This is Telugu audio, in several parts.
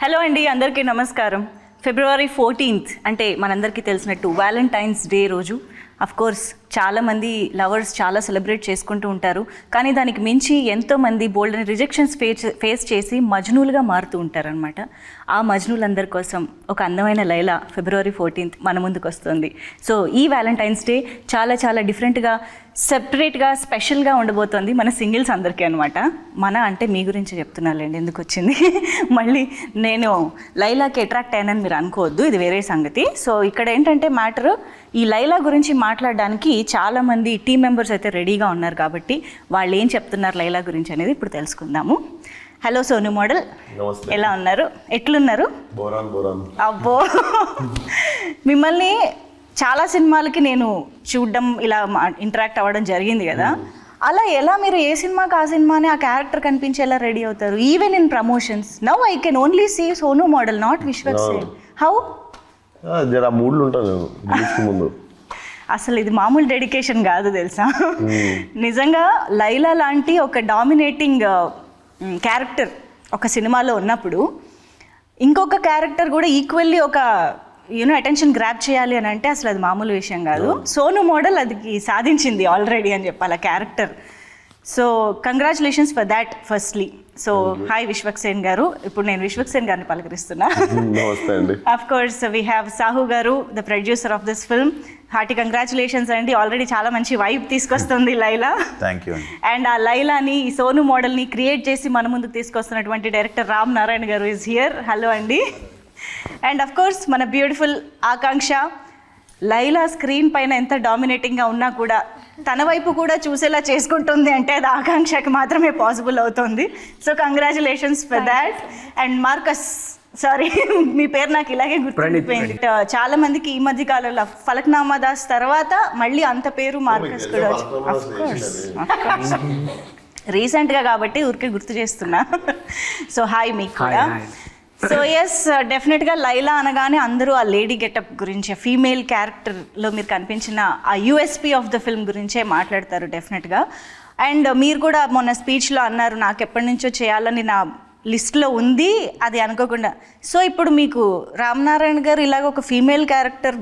హలో అండి, అందరికీ నమస్కారం. ఫిబ్రవరి 14th అంటే మనందరికీ తెలిసినట్టు వ్యాలంటైన్స్ డే రోజు. అఫ్ కోర్స్ చాలామంది లవర్స్ చాలా సెలబ్రేట్ చేసుకుంటూ ఉంటారు. కానీ దానికి మించి ఎంతోమంది బోల్డ్ అని రిజెక్షన్స్ ఫేస్ చేసి మజ్నూలుగా మారుతూ ఉంటారనమాట. ఆ మజ్నూలందరి కోసం ఒక అందమైన లైలా ఫిబ్రవరి 14th మన ముందుకు వస్తుంది. సో ఈ వ్యాలంటైన్స్ డే చాలా చాలా డిఫరెంట్గా, సెపరేట్గా, స్పెషల్గా ఉండబోతోంది మన సింగిల్స్ అందరికీ అనమాట. మన అంటే మీ గురించి చెప్తున్నాలేండి, ఎందుకు వచ్చింది మళ్ళీ నేను లైలాకి అట్రాక్ట్ అయ్యానని మీరు అనుకోవద్దు, ఇది వేరే సంగతి. సో ఇక్కడ ఏంటంటే మ్యాటర్, ఈ లైలా గురించి మాట్లాడడానికి చాలామంది టీం మెంబర్స్ అయితే రెడీగా ఉన్నారు. కాబట్టి వాళ్ళు ఏం చెప్తున్నారు లైలా గురించి అనేది ఇప్పుడు తెలుసుకుందాము. హలో సోను మోడల్, ఎలా ఉన్నారు? ఎట్లున్నారు? అబ్బో మిమ్మల్ని చాలా సినిమాలకి నేను చూడడం, ఇలా ఇంటరాక్ట్ అవ్వడం జరిగింది కదా. అలా ఎలా మీరు ఏ సినిమాకి ఆ సినిమాని ఆ క్యారెక్టర్ కనిపించేలా రెడీ అవుతారు? Even in promotions now I can only see Sonu model, not Vishwak Sen. How? మూడ్లు ఉంటాను ముందు. అసలు ఇది మామూలు డెడికేషన్ కాదు తెలుసా. నిజంగా లైలా లాంటి ఒక డామినేటింగ్ క్యారెక్టర్ ఒక సినిమాలో ఉన్నప్పుడు ఇంకొక క్యారెక్టర్ కూడా ఈక్వల్లీ ఒక అటెన్షన్ గ్రాప్ చేయాలి అని అంటే అసలు అది మామూలు విషయం కాదు. సోను మోడల్ అది సాధించింది ఆల్రెడీ అని చెప్పాలి ఆ character. So congratulations for that firstly. So hi Vishwak Sen garu. ఇప్పుడు నేను విశ్వక్ సేన్ గారిని పలకరిస్తున్నా. Of course we have Sahu garu, the producer of this film. Hearty congratulations అండి, ఆల్రెడీ చాలా మంచి వైబ్ తీసుకొస్తుంది లైలా. Thank you. అండ్ ఆ లైలాని, ఈ సోను మోడల్ని క్రియేట్ చేసి మన ముందుకు తీసుకొస్తున్నటువంటి డైరెక్టర్ రామ్ నారాయణ గారు ఈజ్ హియర్. హలో అండి. అండ్ అఫ్ కోర్స్ మన బ్యూటిఫుల్ ఆకాంక్ష. లైలా స్క్రీన్ పైన ఎంత డామినేటింగ్గా ఉన్నా కూడా తన వైపు కూడా చూసేలా చేసుకుంటుంది అంటే అది ఆకాంక్షకి మాత్రమే పాసిబుల్ అవుతుంది. So congratulations for that. And Marcus, sorry మీ పేరు నాకు ఇలాగే గుర్తుండిపోయింది. చాలా మందికి ఈ మధ్య కాలంలో ఫలక్నామా దాస్ తర్వాత మళ్ళీ అంత పేరు మార్కస్ కూడా రీసెంట్గా కాబట్టి ఊరికే గుర్తు చేస్తున్నా. సో హాయ్ మీకు కూడా. సో ఎస్, డెఫినెట్గా లైలా అనగానే అందరూ ఆ లేడీ గెటప్ గురించి, ఫీమేల్ క్యారెక్టర్లో మీరు కనిపించిన ఆ యూఎస్పీ ఆఫ్ ద ఫిల్మ్ గురించే మాట్లాడతారు డెఫినెట్గా. అండ్ మీరు కూడా మొన్న స్పీచ్లో అన్నారు, నాకు ఎప్పటి నుంచో చేయాలని నా లిస్ట్లో ఉంది, అది అనుకోకుండా. సో ఇప్పుడు మీకు రామ్ నారాయణ గారు ఇలాగ ఒక ఫీమేల్ క్యారెక్టర్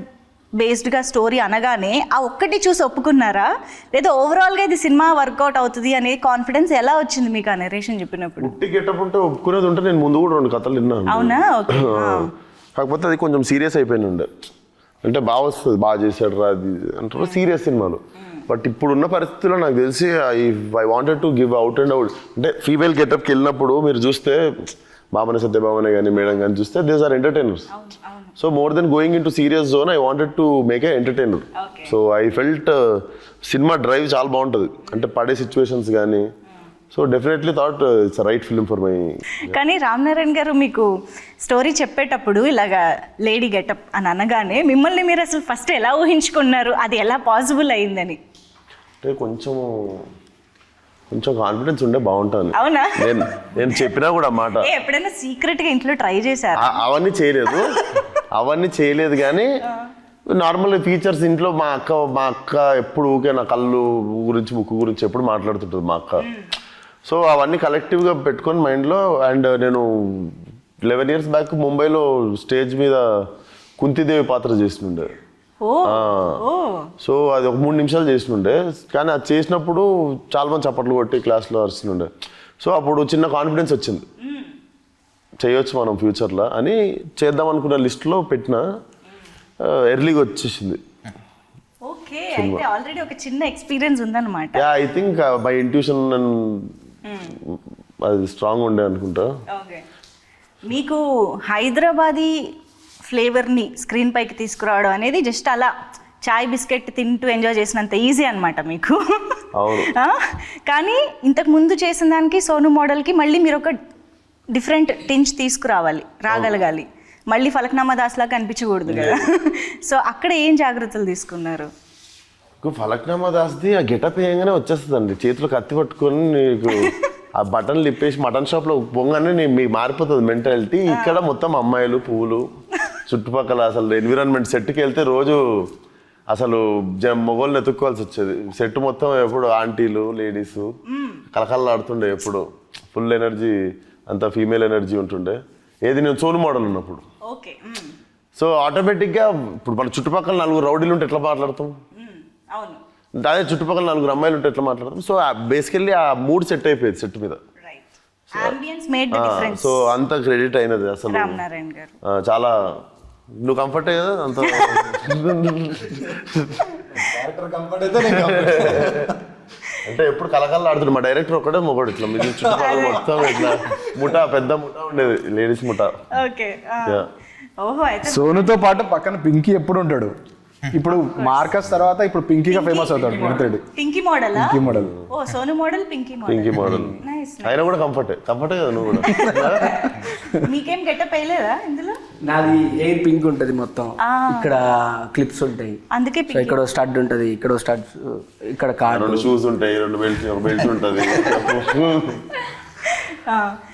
బేస్డ్గా స్టోరీ అనగానే ఆ ఒక్కటి చూసి ఒప్పుకున్నారా, లేదా ఓవరాల్గా ఇది సినిమా వర్కౌట్ అవుతుంది అనే కాన్ఫిడెన్స్ ఎలా వచ్చింది మీకు ఆ నరేషన్ చెప్పినప్పుడు? ఒప్పుకునేది ఉంటే నేను ముందు కూడా 2 కథలు విన్నాను. అవునా? కాకపోతే అది కొంచెం సీరియస్ అయిపోయింది ఉండే. అంటే బాగా వస్తుంది, బాగా చేశాడు రా అది అంటారు సీరియస్ సినిమాలు. బట్ ఇప్పుడున్న పరిస్థితుల్లో నాకు తెలిసి I wanted to give out and out. అంటే ఫీమేల్ గెటప్కి వెళ్ళినప్పుడు మీరు చూస్తే బాబనే సత్యభామనే కానీ మేడం కానీ చూస్తే these are entertainers. So more than going in to serious zone I wanted to make a entertainer. So I felt cinema drive చాలా బాగుంటుంది, అంటే పడే సిచ్యువేషన్స్ కానీ. So definitely thought it's right film for my. కానీ రామ్ నారాయణ గారు మీకు స్టోరీ చెప్పేటప్పుడు ఇలాగా లేడీ గెటప్ అని అనగానే మిమ్మల్ని మీరు అసలు ఫస్ట్ ఎలా ఊహించుకున్నారు, అది ఎలా పాసిబుల్ అయిందని? అంటే కొంచెం కాన్ఫిడెన్స్ ఉండే బాగుంటుంది. అవునా? నేను చెప్పినా కూడా మాట ఎప్పుడైనా సీక్రెట్గా ఇంట్లో ట్రై చేశారు? అవన్నీ చేయలేదు కానీ నార్మల్ ఫీచర్స్ ఇంట్లో మా అక్క ఎప్పుడు ఊకే నా కళ్ళు గురించి ముక్కు గురించి ఎప్పుడు మాట్లాడుతుంటుంది మా అక్క. సో అవన్నీ కలెక్టివ్గా పెట్టుకొని మైండ్లో. అండ్ నేను 11 years బ్యాక్ ముంబైలో స్టేజ్ మీద కుంతిదేవి పాత్ర చేస్తుండే. సో అది ఒక 3 నిమిషాలు చేస్తుండే, కానీ అది చేసినప్పుడు చాలా మంది చప్పట్లు కొట్టి క్లాస్లో అరుస్తుండే. సో అప్పుడు చిన్న కాన్ఫిడెన్స్ వచ్చింది, చేయొచ్చు మనం ఫ్యూచర్లో అని. చేద్దాం అనుకున్న లిస్ట్లో పెట్టిన, ఎర్లీగా వచ్చేసింది. ఆల్రెడీ ఒక చిన్న ఎక్స్పీరియన్స్ ఉందన్నమాట. ఐ థింక్ మై ఇంట్యూషన్ అది స్ట్రాంగ్ ఉండే అనుకుంటా. మీకు హైదరాబాదీ ఫ్లేవర్ని స్క్రీన్ పైకి తీసుకురావడం అనేది జస్ట్ అలా చాయ్ బిస్కెట్ తింటూ ఎంజాయ్ చేసినంత ఈజీ అనమాట మీకు. కానీ ఇంతకు ముందు చేసిన దానికి సోను మోడల్కి మళ్ళీ మీరు ఒక డిఫరెంట్ టించ్ రాగలగాలి. మళ్ళీ ఫలక్నామా దాస్లా కనిపించకూడదు కదా. సో అక్కడ ఏం జాగ్రత్తలు తీసుకున్నారు? ఫలక్నామా దాస్ది ఆ గెటప్ వేయగానే వచ్చేస్తుందండి, చేతిలో కత్తి పట్టుకొని నీకు ఆ బటన్లు ఇప్పేసి మటన్ షాప్లో పొంగానే మీకు మారిపోతుంది మెంటాలిటీ. ఇక్కడ మొత్తం అమ్మాయిలు, పువ్వులు, చుట్టుపక్కల అసలు ఎన్విరాన్మెంట్. సెట్కి వెళ్తే రోజు అసలు మొగోళ్ళని ఎత్తుక్కోవాల్సి వచ్చేది. సెట్ మొత్తం ఎప్పుడు ఆంటీలు, లేడీస్ కలకల్లాడుతుండే, ఎప్పుడు ఫుల్ ఎనర్జీ, అంత ఫీమేల్ ఎనర్జీ ఉంటుండే. ఏది నేను సోను మోడల్ ఉన్నప్పుడు. ఓకే. సో ఆటోమేటిక్గా ఇప్పుడు మన చుట్టుపక్కల 4 రౌడీలు ఉంటే ఎట్లా మాట్లాడతాం, అవును. అదే చుట్టుపక్కల 4 అమ్మాయిలు ఉంటే ఎట్లా మాట్లాడతాం. సో బేసికల్లీ ఆ మూడ్ సెట్ అయిపోయింది సెట్ మీద. Ambience made the difference. So అంత క్రెడిట్ అయినది అసలు రామనారాయణ గారు. చాలా నువ్వు కంఫర్ట్ కదా అంత. అంటే ఎప్పుడు కలకల్లా ఆడుతుంది మా డైరెక్టర్ ఒక్కడే మొగడు ఇట్లా మీద చుట్టుపక్కల మొత్తం ఇట్లా పెద్ద ముఠా ఉండేది లేడీస్ ముఠా. ఓకే. ఓహో. అయితే సోనుతో పాటు పక్కన పింకీ ఎప్పుడు ఉంటాడు. ఇప్పుడు మార్కస్ తర్వాత ఇప్పుడు పింకీగా ఫేమస్ అవుతాడు. Pinky model. Pinky model. Oh Sonu model Pinky model. Nice. ఆయన కూడా కంఫర్టే కదా నువ్వు కూడా. మీకేం గెటప్ వేయలేదా ఇందులో? నాది ఎయిర్ పింక్ ఉంటది మొత్తం, ఇక్కడ క్లిప్స్ ఉంటాయి, అందుకే సో ఇక్కడ స్టడ్ ఉంటది, ఇక్కడ స్టడ్, ఇక్కడ కార్డు, 2 షూస్ ఉంటాయి, 2 బెల్ట్స్ ఉంటుంది.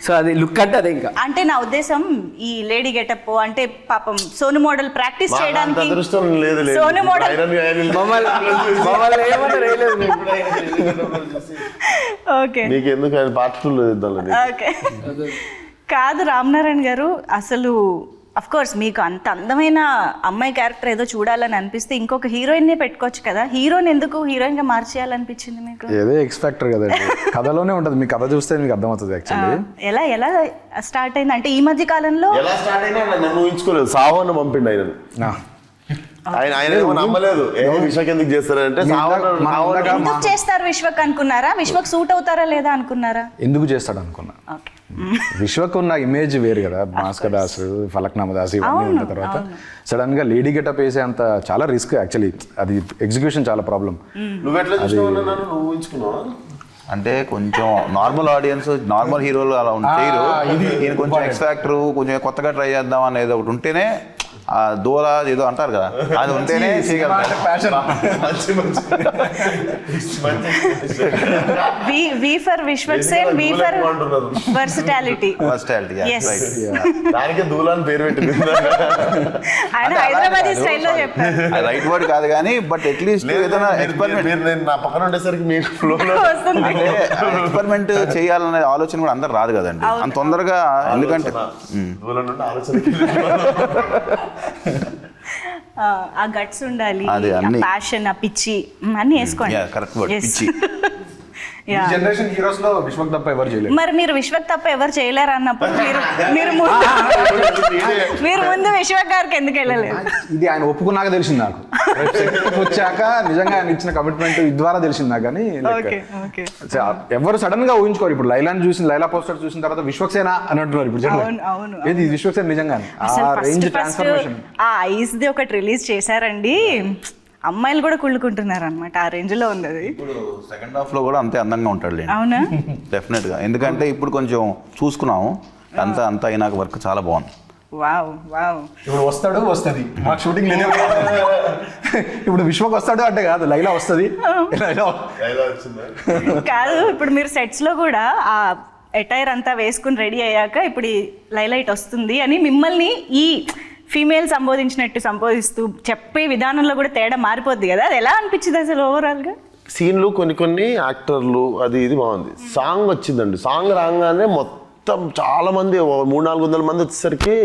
సో అది లుక్ అంటే అదే. ఇంకా అంటే నా ఉద్దేశం ఈ లేడీ గెటప్ అంటే పాపం సోను మోడల్ ప్రాక్టీస్ చేయడానికి అదృష్టం లేదు. Sonu model okay. నీకు ఎందుకు ఆయన పార్ట్ 2 ఇద్దాం. ఓకే. కాదు రామనారాయణ గారు, అసలు అఫ్ కోర్స్ మీకు అంత అందమైన అమ్మాయి క్యారెక్టర్ ఏదో చూడాలని అనిపిస్తే ఇంకొక హీరోయిన్ నే పెట్టుకోవచ్చు కదా. హీరోని ఎందుకు హీరోయిన్ గా మార్చేయాలనిపించింది మీకు? ఏదో ఎక్స్పెక్టర్ కదండి, కథలోనే ఉంటుంది. మీ కథ చూస్తే మీకు అర్థమవుతుంది. యాక్చువల్లీ ఎలా స్టార్ట్ అయింది అంటే ఈ మధ్య కాలంలో ఎలా స్టార్ట్ అయినా నన్ను ఊహించుకోలేదు. సావన్న పంపిండు ఆయన ఏమో నమ్మలేదు. విశ్వక్ ఎందుకు చేస్తారంటే ఎందుకు చేస్తారు విశ్వక్ అనుకున్నారా? విశ్వక్ సూట్ అవుతారా లేదా అనుకున్నారా? ఎందుకు చేస్తాడు అనుకున్నా. విశ్వక్ ఉన్న ఇమేజ్ వేరు కదా, భాస్కర్ దాస్, ఫలక్నామా దాస్ ఇవన్నీ ఉన్న తర్వాత సడన్ గా లేడీ గెటప్ వేసే అంత చాలా రిస్క్. యాక్చువల్లీ అది ఎగ్జిక్యూషన్ చాలా ప్రాబ్లం. అంటే కొంచెం నార్మల్ ఆడియన్స్, నార్మల్ హీరోలు అలా చేయరు. ఈయన కొంచెం ఎక్స్ ఫ్యాక్టర్, కొంచెం కొత్తగా ట్రై చేద్దాం అనేది ఒకటి ఉంటేనే, ఆ దూల ఏదో అంటారు కదా, అది ఉంటేనే V for Vishwak Sen, V for versatility. దానికి దూలాన్ని పేరు పెట్టింది. ఆయన హైదరాబాదీ స్టైల్లో చెప్పారు. రైట్ వర్డ్ కాదు కానీ బట్ అట్లీస్ట్ ఏదైనా ఎక్స్పెరిమెంట్ నా పక్కన ఉండేసరికి మీకు ఫ్లోలో ఎక్స్పెరిమెంట్ చేయాలనే ఆలోచన కూడా అందరు రాదు కదండి అంత తొందరగా. ఎందుకంటే ఆ గట్స్ ఉండాలి, ప్యాషన్, ఆ పిచ్చి అన్ని వేసుకోండి. కరెక్ట్ వర్డ్, పిచ్చి. జనరేషన్ హీరోస్ లో విశ్వక్ తప్ప ఎవరు చేయలేరు. మరి మీరు విశ్వక్ తప్ప ఎవరు చేయలేరు అన్నప్పుడు మీరు ముందు విశ్వక్ గారికి ఎందుకు వెళ్ళలేదు? ఇది ఆయన ఒప్పుకున్నాక తెలిసింది నాకు. వచ్చాక నిజంగా ఆయన ఇచ్చిన కమిట్మెంట్ ద్వారా తెలిసింది నాకు. కానీ ఎవరు సడన్ గా ఊహించుకోరు. ఇప్పుడు లైలాని చూసిన, లైలా పోస్టర్ చూసిన తర్వాత విశ్వక్సేన అని అంటున్నారు. ఇప్పుడు ఏది విశ్వక్సేన నిజంగా ఆ రేంజ్ ట్రాన్స్ఫర్మేషన్. ఆ ఐస్ ది ఒకటి రిలీజ్ చేశారండి, అమ్మాయిలు కూడా కుళ్ళుకుంటున్నారు అనమాట. ఆ రేంజ్ లో ఉంది అది. ఇప్పుడు సెకండ్ హాఫ్ లో కూడా అంతే అందంగా ఉంటాడు. అవునా? డెఫినెట్ గా. ఎందుకంటే ఇప్పుడు కొంచెం చూసుకున్నాము, అంతా అయినాక వర్క్ చాలా బాగుంది. Wow wow. ఇప్పుడు వస్తుంది మాకు షూటింగ్ లేదు. ఇప్పుడు విశ్వక్ వస్తాడు అంటే కాదు, లైలా వస్తుంది. కాదు, ఇప్పుడు మీరు సెట్స్ లో కూడా ఆ అటైర్ అంతా వేసుకుని రెడీ అయ్యాక ఇప్పుడు ఈ లైలైట్ వస్తుంది అని మిమ్మల్ని ఈ ఫీమేల్ సంబోధిస్తూ చెప్పే విధానంలో కూడా తేడా మారిపోద్ది కదా. అది ఎలా అనిపించింది అసలు ఓవరాల్ గా? సీన్లు కొన్ని యాక్టర్లు అది ఇది బాగుంది. సాంగ్ వచ్చిందండి, సాంగ్ రాగానే మొత్తం చాలా మంది 300-400 మంది వచ్చేసరికి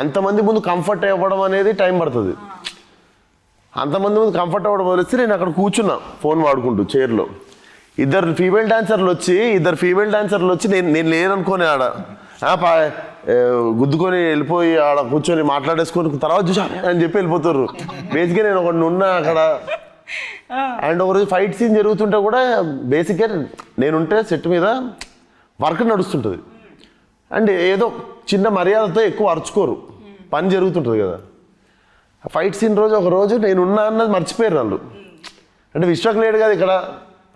అంతమంది ముందు కంఫర్ట్ అవ్వడం అనేది టైం పడుతుంది. అంతమంది ముందు కంఫర్ట్ అవ్వడం వదిలేస్తే నేను అక్కడ కూర్చున్నా ఫోన్ వాడుకుంటూ చైర్లో. ఇద్దరు ఫీమేల్ డాన్సర్లు వచ్చి నేను లేననుకోని ఆడ గుద్దుకొని వెళ్ళిపోయి ఆడ కూర్చొని మాట్లాడేసుకొని తర్వాత చూసా అని చెప్పి వెళ్ళిపోతారు. బేసిక్గా నేను ఒకటి ఉన్నా అక్కడ. అండ్ ఒకరోజు ఫైట్ సీన్ జరుగుతుంటే కూడా బేసిక్గా నేనుంటే సెట్ మీద వర్క్ నడుస్తుంటుంది. అండ్ ఏదో చిన్న మర్యాదతో ఎక్కువ అరుచుకోరు, పని జరుగుతుంటుంది కదా. ఫైట్ సీన్ రోజు ఒకరోజు నేనున్నా అన్నది మర్చిపోయారు వాళ్ళు. అంటే విశ్వక్ లేడు కదా ఇక్కడ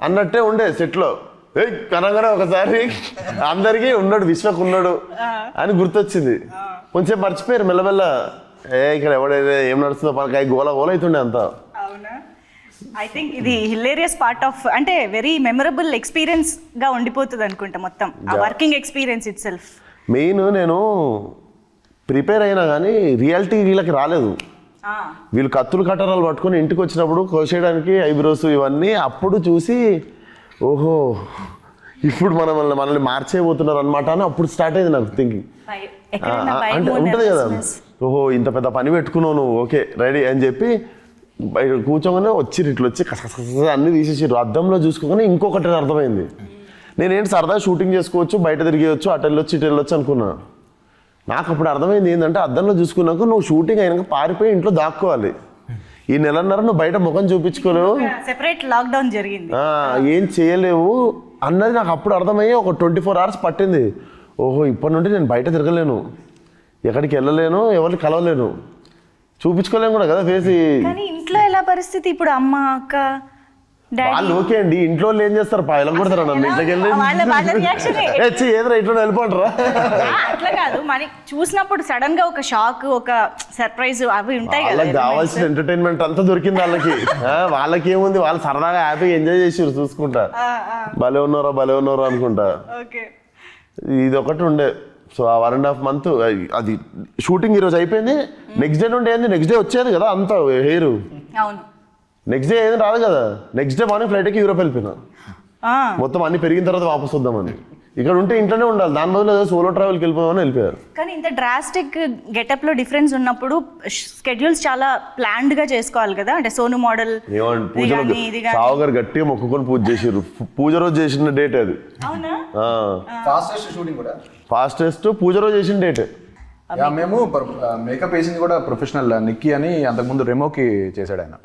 అన్నట్టే ఉండే సెట్లో. కనగానే ఒకసారి అందరికీ ఉన్నాడు, విశ్వక్ ఉన్నాడు అని గుర్తొచ్చింది. కొంచెం మర్చిపోయారు మెల్లమెల్ల. ఇక్కడ ఎవడైతే ఏం నడుస్తుందో పలకాయ గోల అవుతుండే అంతా. ఐ థింక్ ఇది హిలేరియస్ పార్ట్ ఆఫ్, అంటే వెరీ మెమరబుల్ ఎక్స్పీరియన్స్ గా ఉండిపోతుంది అనుకుంటా మొత్తం ఆ working experience it self. Main నేను ప్రిపేర్ అయినా కానీ రియాలిటీ వీళ్ళకి రాలేదు. వీళ్ళు కత్తులు కట్టరాలు పట్టుకొని ఇంటికి వచ్చినప్పుడు కోసేయడానికి ఐబ్రోస్ ఇవన్నీ అప్పుడు చూసి ఓహో ఇప్పుడు మనల్ని మార్చేయబోతున్నారు అనమాట అని అప్పుడు స్టార్ట్ అయింది నాకు థింకింగ్. అంటే ఉంటుంది కదా, ఓహో ఇంత పెద్ద పని పెట్టుకున్నావు నువ్వు, ఓకే రెడీ అని చెప్పి బయట కూర్చోగానే వచ్చి ఇట్లా వచ్చి కసకస అన్నీ తీసేసారు. అద్దంలో చూసుకోగానే ఇంకొకటి అర్థమైంది. నేనేంటి సరదాగా షూటింగ్ చేసుకోవచ్చు, బయట తిరిగేయచ్చు, అటు వెళ్ళొచ్చు ఇటు వెళ్ళొచ్చు అనుకున్నా. నాకు అప్పుడు అర్థమైంది ఏంటంటే అద్దంలో చూసుకున్నాక నువ్వు షూటింగ్ అయినాక పారిపోయి ఇంట్లో దాక్కోవాలి. ఈ నెలన్నర నువ్వు బయట ముఖం చూపించుకోలేవు, సెపరేట్ లాక్డౌన్ జరిగింది, ఏం చేయలేవు అన్నది నాకు అప్పుడు అర్థమయ్యి ఒక 24 hours పట్టింది. ఓహో ఇప్పటి నుండి నేను బయట తిరగలేను, ఎక్కడికి వెళ్ళలేను, ఎవరిని కలవలేను, చూపించుకోలేను కూడా కదా ఫేస్. కానీ ఇంట్లో ఎలా పరిస్థితి ఇప్పుడు, అమ్మ అక్క వాళ్ళు ఓకే అండి, ఇంట్లో వాళ్ళు ఏం చేస్తారు పాయలం కొడతారు నన్ను ఇంట్లోకి వెళ్ళి ఏదో ఇంట్లో వెళ్ళిపోంటారా. అట్లా కాదు, మనకి చూసినప్పుడు సడన్ గా ఒక షాక్, ఒక సర్ప్రైజ్ అవి ఉంటాయి కదా. వాళ్ళకి కావాల్సిన ఎంటర్టైన్మెంట్ అంతా దొరికింది వాళ్ళకి ఏముంది, వాళ్ళు సరదాగా హ్యాపీగా ఎంజాయ్ చేసారు చూసుకుంటా, భలే ఉన్నారా అనుకుంటా. ఇది ఒకటి ఉండే. సో ఆ 1.5 months అది షూటింగ్ ఈరోజు అయిపోయింది, నెక్స్ట్ డే నుండి ఏంది, నెక్స్ట్ డే వచ్చేది కదా అంత హెయిర్, అవును నెక్స్ట్ డే ఏది రాదు కదా. నెక్స్ట్ డే మార్నింగ్ ఫ్లైట్కి యూరోప్ వెళ్ళిపోయినా, మొత్తం అన్ని పెరిగిన తర్వాత వాపస్ వద్దామని. ఇక్కడ ఉంటే ఇంట్లోనే ఉండాలి, దాని బదులు ఏదో సోలో ట్రావెల్కి వెళ్ళిపోదామని వెళ్ళిపోయారు. కానీ ఇంత డ్రాస్టిక్ గెటప్ లో డిఫరెన్స్ ఉన్నప్పుడు స్కెడ్యూల్స్ చాలా ప్లాన్డ్ గా చేసుకోవాలి కదా. అంటే సోను మోడల్ పూజలో సావు గారు గట్టిగా మొక్కుకొని పూజ చేసారు. పూజ రోజు చేసిన డేట్ అది, ఫాస్టెస్ట్ పూజ రోజు చేసిన డేట్. మేము మేకప్ వేసింది కూడా ప్రొఫెషనల్ నిక్కీ అని, అంతకుముందు రెమోకి చేశాడు ఆయన.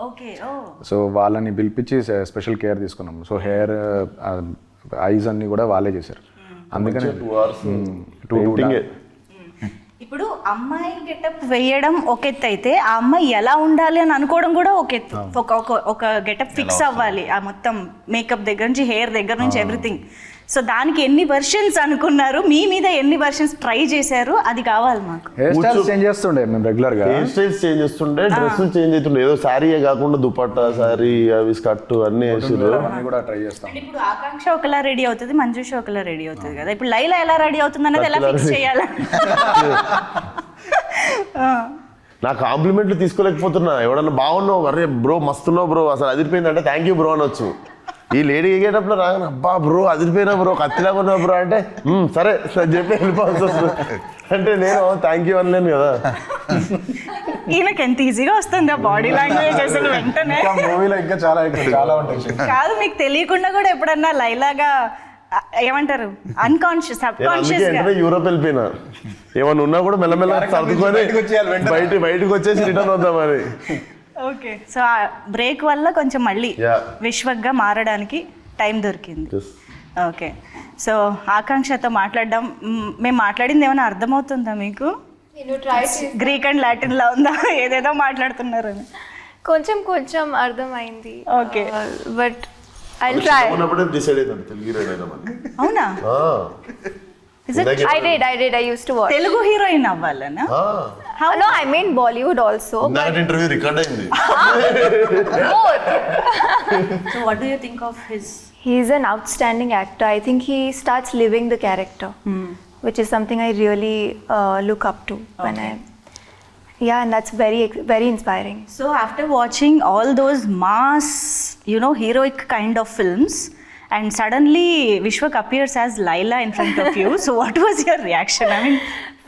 సో వాళ్ళని పిలిపించి స్పెషల్ కేర్ తీసుకున్నాం. సో హెయిర్ ఐస్ అన్ని కూడా వాళ్ళే చేశారు. అందుకని 2 hours ఇప్పుడు అమ్మాయి గెటప్ వేయడం ఒక ఎత్తు అయితే, ఆ అమ్మాయి ఎలా ఉండాలి అని అనుకోవడం కూడా ఒక ఎత్తు. ఒక గెటప్ ఫిక్స్ అవ్వాలి, ఆ మొత్తం మేకప్ దగ్గర నుంచి హెయిర్ దగ్గర నుంచి ఎవ్రీథింగ్. సో దానికి ఎన్ని వర్షన్స్ అనుకున్నారు, మీ మీద ఎన్ని వర్షన్స్ ట్రై చేశారు, అది కావాలి మాకు. హెయిర్ స్టైల్స్ చేంజ్ చేస్తుండే మేము రెగ్యులర్ గా, హెయిర్ స్టైల్స్ చేంజ్ చేస్తుండే, డ్రెస్సులు చేంజ్ అవుతుండే. ఏదో శారీయే కాకుండా దుపట్టా, శారీ, అవి స్కర్ట్ అన్ని కూడా ట్రై చేస్తాం. ఇప్పుడు ఆకాంక్ష ఒకలా రెడీ అవుతుంది, మంజుష ఒకలా రెడీ అవుతుంది కదా. ఇప్పుడు లైలా ఎలా రెడీ అవుతుంది అనేది ఎలా ఫిక్స్ చేయాలి. నా కాంప్లిమెంట్లు తీసుకోలేకపోతున్నా. ఎవడన్నా బాగున్నావు, అరే బ్రో మస్తున్నావు బ్రో, అసలు అదిరిపోయిందంటే థ్యాంక్ యూ బ్రో అనొచ్చు. ఈ లేడీ ఎగేటప్పుడు రాగానే అబ్బా బ్రో అదిరిపోయినా బ్రో, కత్తిలాగా ఉన్నావు బ్రో అంటే సరే అని చెప్పి వెళ్ళిపోవాల్సి వస్తుంది. అంటే నేను థ్యాంక్ యూ అనలేను కదా. ఈయనకి ఎంత ఈజీగా వస్తుంది ఆ బాడీ లాంగ్వేజ్ అసలు వెంటనే. మూవీలో ఇంకా చాలా ఉంటాయి. కాదు, మీకు తెలియకుండా కూడా ఎప్పుడన్నా లైలాగా ఏమంటారు అన్కాన్షియస్ సబ్ కాన్షియస్ గా యూరోప్ వెళ్ళిపోయినా, ఏమన్నా ఉన్నా కూడా మెల్లమెల్ల సర్దుకొని బయటకు వచ్చేసి రిటర్న్ వద్దామని. ఓకే, సో ఆ బ్రేక్ వల్ల కొంచెం మళ్ళీ విశ్వక్గా మారడానికి టైం దొరికింది. ఓకే, సో ఆకాంక్షతో మాట్లాడడం, మేము మాట్లాడింది ఏమైనా అర్థమవుతుందా మీకు? గ్రీక్ అండ్ లాటిన్ లా ఉందా, ఏదేదో మాట్లాడుతున్నారు అని? కొంచెం కొంచెం అర్థమైంది. Okay, but I will try. అవునా? I did. I used to watch. Telugu heroine అవ్వాలనా? No, I mean Bollywood also. Interview record అయింది. Both. So what do you think of his? He's an outstanding actor. I think he starts living the character, which is something I really look up to when yeah, and that's very, very inspiring. So after watching all those mass, heroic kind of films, and suddenly Vishwak appears as Laila in front of you. So what was your reaction? I mean,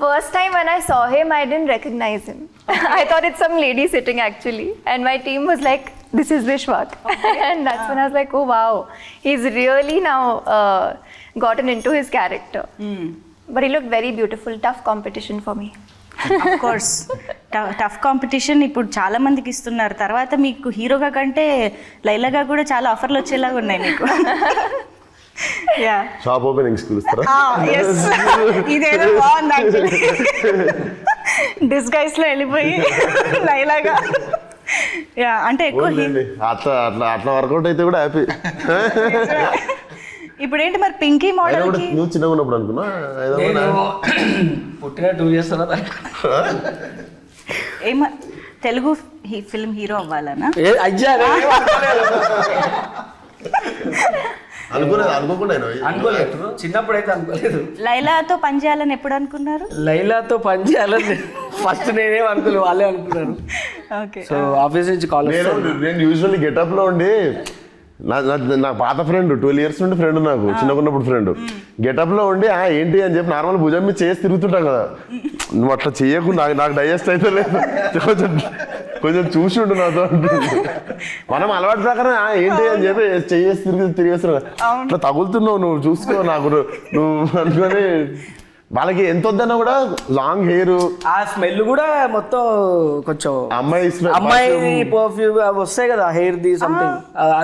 first time when I saw him, I didn't recognize him. I thought it's some lady sitting actually. And my team was like, this is Vishwak. And that's when I was like, oh wow, he's really now gotten into his character. But he looked very beautiful. Tough competition for me. of course, tough competition ఇప్పుడు చాలా మందికి ఇస్తున్నారు. తర్వాత మీకు హీరోగా కంటే లైలాగా కూడా చాలా ఆఫర్లు వచ్చేలాగా ఉన్నాయి మీకు. షాప్ ఓపెనింగ్స్ పిలుస్తారా? ఇదేదో బాగుంది యాక్చువల్లీ, డిస్గైస్ లో వెళ్ళిపోయి లైలాగా. అంటే ఎక్కువ అట్లా వర్కౌట్ అయితే కూడా హ్యాపీ. ఇప్పుడు ఏంటి మరి పింకీ మోడల్ కి? నువ్వు చిన్నగా ఉన్నప్పుడు అనుకున్నా పుట్టిన 2 years తర్వాత తెలుగు ఫిల్మ్ హీరో అవ్వాలనా? అనుకోలేదు, చిన్నప్పుడు అయితే అనుకోలేదు. లైలాతో పని చేయాలని ఎప్పుడు అనుకున్నారు? లైలాతో పని చేయాలని ఫస్ట్ నేనేం అనుకోలేదు, వాళ్ళే అనుకున్నారు. ఓకే, సో ఆఫీస్ నుంచి కాల్ నేను యూజువల్లీ గెటప్ లో ఉండి నా పాత ఫ్రెండ్ 12 years నుండి ఫ్రెండ్, నాకు చిన్నకున్నప్పుడు ఫ్రెండ్, గెటప్ లో ఉండి ఏంటి అని చెప్పి నార్మల్ భుజం మీద చేసి తిరుగుతుంటాం కదా, నువ్వు అట్లా చెయ్యకు, నాకు డైజెస్ట్ అయితే లేదు, కొంచెం చూసి ఉండు నాతో అంటుంది. మనం అలవాటు ప్రకారం ఏంటి అని చెప్పి చేసి తిరిగేస్తున్నావు, అట్లా తగులుతున్నావు, నువ్వు చూసుకో నాకు నువ్వు అనుకొని. వాళ్ళకి ఎంత వద్దన్నా కూడా లాంగ్ హెయిర్, ఆ స్మెల్ కూడా మొత్తం కొంచెం అమ్మాయి పర్ఫ్యూమ్ అవి వస్తాయి కదా, hair the something